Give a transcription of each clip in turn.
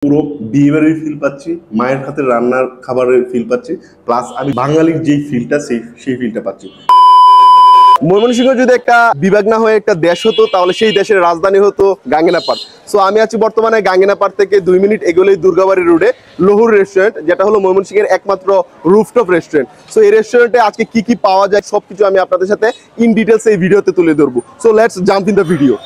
পুরো বিয়ে বাড়ির ফিল পাচ্ছি, মায়ের হাতের রান্নার খাবারের ফিল পাচ্ছি, প্লাস আমি বাঙালির যেই ফিলটা সেই ফিলটা পাচ্ছি। ময়মনসিংহ যদি একটা বিভাগ না হয়ে একটা দেশ হতো তাহলে সেই দেশের রাজধানী হতো গাঙ্গিনাপাড়। সো আমি আছি বর্তমানে গাঙ্গিনাপাড় থেকে 2 মিনিট এগোলেই দুর্গাবাড়ি রোডে লহুর রেস্টুরেন্ট, যেটা হলো ময়মনসিংহের একমাত্র রুফটপ রেস্টুরেন্ট। সো এই রেস্টুরেন্টে আজকে কি কি পাওয়া যায় সবকিছু আমি আপনাদের সাথে ইন ডিটেলস এই ভিডিওতে তুলে ধরবো। So let's jump in the video.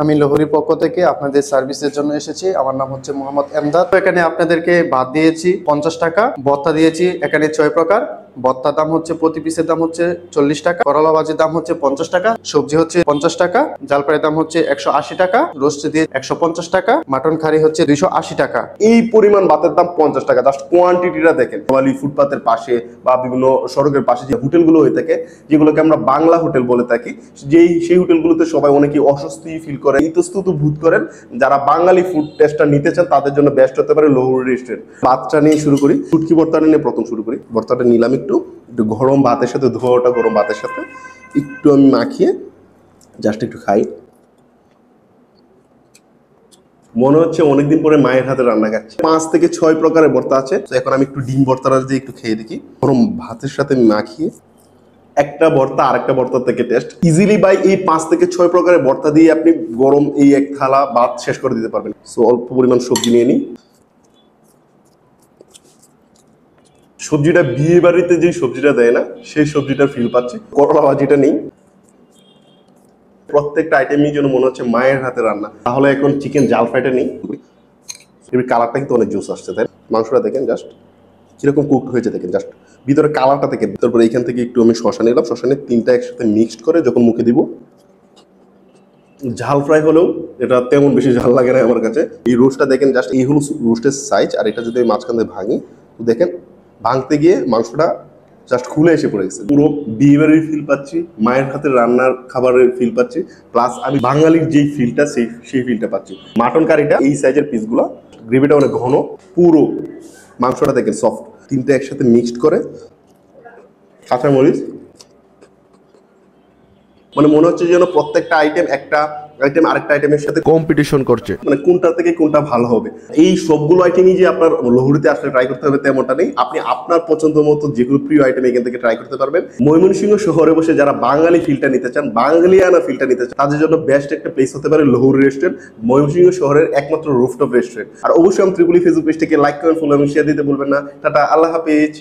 আমি লহরির পক্ষ থেকে আপনাদের সার্ভিসের জন্য এসেছি। আমার নাম হচ্ছে মোহাম্মদ এমদাদ। এখানে আপনাদেরকে ভাত দিয়েছি 50 টাকা, ভর্তা দিয়েছি এখানে 6 প্রকার। ভর্তার দাম হচ্ছে প্রতি পিসের দাম হচ্ছে 40 টাকা, করলা ভাজির দাম হচ্ছে 50 টাকা, সবজি হচ্ছে 50 টাকা, জালপাইয়ের দাম হচ্ছে 180 টাকা, রোস্ট দিয়ে 150 টাকা, মাটন খারি হচ্ছে 280 টাকা। এই পরিমাণ ভাতের দাম 50 টাকা। জাস্ট কোয়ান্টিটিটা দেখেন। নরমালি ফুটপাতের পাশে বা বিভিন্ন সড়কের পাশে যে হোটেলগুলো হয়ে থাকে, যেগুলোকে আমরা বাংলা হোটেল বলে থাকি, সেই হোটেলগুলোতে সবাই অনেকেই অস্বস্তি ফিল করে, ইতস্তত বোধ করেন। যারা বাঙালি ফুড টেস্টটা নিতে চান তাদের জন্য বেস্ট হতে পারে লহুর রেস্টুরেন্ট। ভাতটা নিয়ে শুরু করি, শুটকি ভর্তাটা নিয়ে প্রথম শুরু করি। ভর্তাটা নিলাম একটু গরম ভাতের সাথে, ধোয়াটা গরম ভাতের সাথে একটু আমি মাখিয়ে জাস্ট একটু খাই। মনে হচ্ছে অনেকদিন পরে মায়ের হাতে রান্না খাচ্ছি। 5 থেকে 6 প্রকারের ভর্তা আছে। তো এখন আমি একটু ডিম ভর্তাটা দিয়ে একটু খেয়ে দেখি। গরম ভাতের সাথে মাখিয়ে একটা ভর্তা আরেকটা ভর্তা থেকে টেস্ট ইজিলি বাই এই 5 থেকে 6 প্রকারের ভর্তা দিয়ে আপনি গরম এই এক থালা ভাত শেষ করে দিতে পারবেন। সো অল্প পরিমাণ সবজি নিয়ে নিই। সবজিটা বিয়ে বাড়িতে যে সবজিটা দেয় না সেই সবজিটা ফিল পাচ্ছি। করলা ভাজিটা নেই। প্রত্যেকটা আইটেমই যেন মনে হচ্ছে মায়ের হাতে রান্না। তাহলে এখন চিকেন জাল ফ্রাইটা নেই। এর কালারটা কিন্তু অনেক জোস আসছে, তাই মাংসটা দেখেন জাস্ট কিরকম কুকড হয়েছে, দেখেন জাস্ট ভিতরে কালারটা থেকে। তারপরে এইখান থেকে একটু আমি শশা নিলাম, শশা নিয়ে 3টা একসাথে মিক্সড করে যখন মুখে দিব, ঝাল ফ্রাই হলেও এটা তেমন বেশি ঝাল লাগে না আমার কাছে। এই রোস্টটা দেখেন জাস্ট, এই হলো রোস্টের সাইজ। আর এটা যদি মাঝখান দিয়ে ভাঙি তো দেখেন ভাঙতে গিয়ে মাংসটা জাস্ট খুলে এসে পড়ে গেছে। পুরো বিয়ে বাড়ির ফিল পাচ্ছি, মায়ের হাতের রান্নার খাবারের ফিল পাচ্ছি, প্লাস আমি বাঙালির যেই ফিলটা সেই ফিলটা পাচ্ছি। মাটন কারিটা এই সাইজের পিসগুলো, গ্রেভিটা অনেক ঘন, পুরো মাংসটা দেখেন সফট। 3টা একসাথে মিক্সড করে কাঁচামরিচ, মানে মনে হচ্ছে যেন প্রত্যেকটা আইটেম একটা আইটেম আরেকটা আইটেমের সাথে কম্পিটিশন করছে, মানে কোনটা থেকে কোনটা ভালো হবে। এই সবগুলো আইটেমই যে আপনার লহুরিতে আসলে ট্রাই করতে হবে তেমনটা নেই। আপনি আপনার পছন্দ মতো যেগুলো প্রিয় আইটেম এখান থেকে ট্রাই করতে পারবেন। ময়মনসিংহ শহরে বসে যারা বাঙালি ফিলটা নিতে চান, বাঙালিয়ানা ফিলটা নিতে চান, তাদের জন্য বেস্ট একটা প্লেস হতে পারে লহুর রেস্টুরেন্ট, ময়মনসিংহ শহরের একমাত্র রুফটপ রেস্টুরেন্ট। আর অবশ্যই আমি ত্রিপুলি ফেসবুক পেজটাকে লাইক করেন, ফলো এবং শেয়ার দিতে ভুলবেন না। টাটা, আল্লাহ হাফেজ।